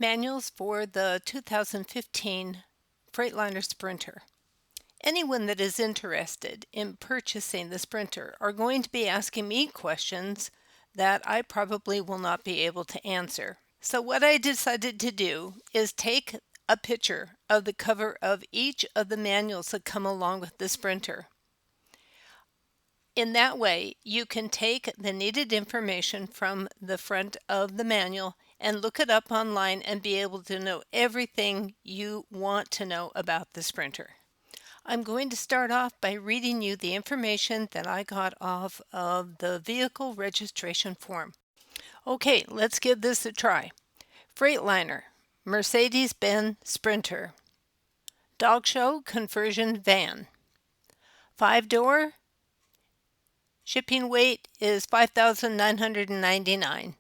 Manuals for the 2015 Freightliner Sprinter. Anyone that is interested in purchasing the Sprinter are going to be asking me questions that I probably will not be able to answer. So what I decided to do is take a picture of the cover of each of the manuals that come along with the Sprinter. In that way, you can take the needed information from the front of the manual and look it up online and be able to know everything you want to know about the Sprinter. I'm going to start off by reading you the information that I got off of the vehicle registration form. Okay, let's give this a try. Freightliner, Mercedes-Benz Sprinter, Dog Show Conversion Van, 5-door, shipping weight is 5,999.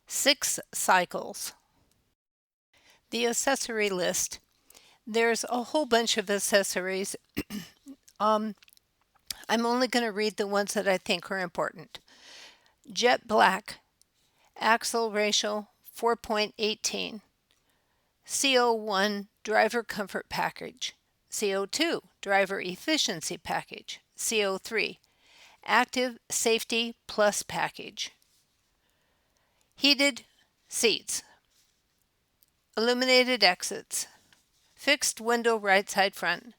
6 cycles. The accessory list. There's a whole bunch of accessories. I'm only going to read the ones that I think are important. Jet black, axle ratio 4.18. CO1 driver comfort package. CO2 driver efficiency package. CO3 active safety plus package. Heated seats, illuminated exits, fixed window right side front,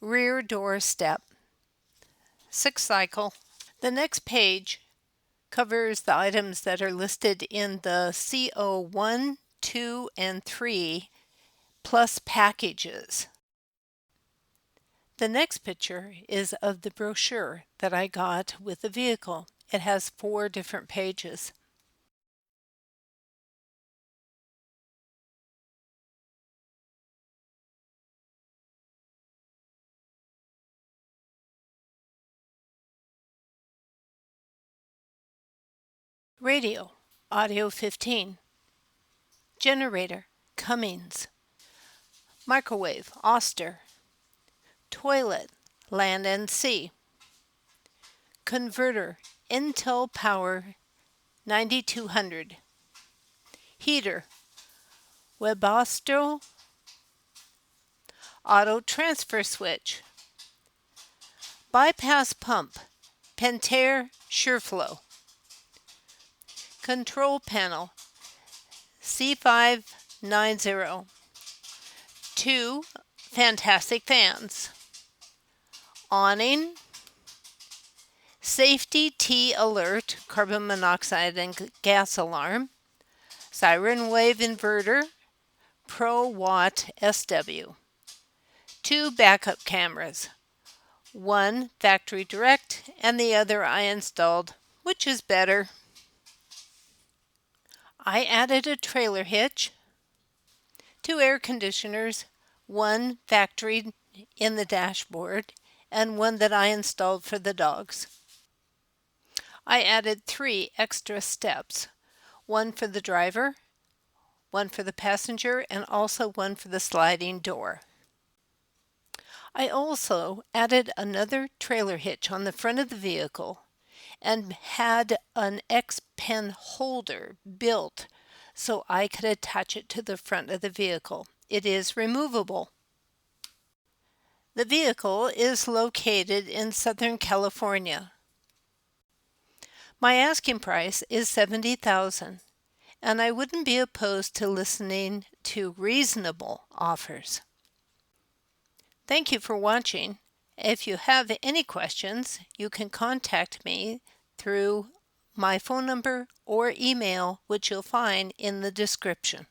rear door step, 6 cycle. The next page covers the items that are listed in the CO1, 2, and 3 plus packages. The next picture is of the brochure that I got with the vehicle. It has 4 different pages. Radio, audio 15. Generator, Cummins. Microwave, Oster. Toilet, Land and Sea. Converter, Intel Power 9200. Heater, Webasto. Auto transfer switch. Bypass pump, Pentair SureFlow. Control panel, C590. 2 fantastic fans. Awning. Safety T alert, carbon monoxide and gas alarm. Siren wave inverter, Pro Watt SW. 2 backup cameras. 1 factory direct and the other I installed, which is better. I added a trailer hitch, 2 air conditioners, 1 factory in the dashboard, and 1 that I installed for the dogs. I added 3 extra steps, 1 for the driver, 1 for the passenger, and also 1 for the sliding door. I also added another trailer hitch on the front of the vehicle and had an X-Pen holder built so I could attach it to the front of the vehicle. It is removable. The vehicle is located in Southern California. My asking price is $70,000, and I wouldn't be opposed to listening to reasonable offers. Thank you for watching. If you have any questions, you can contact me through my phone number or email, which you'll find in the description.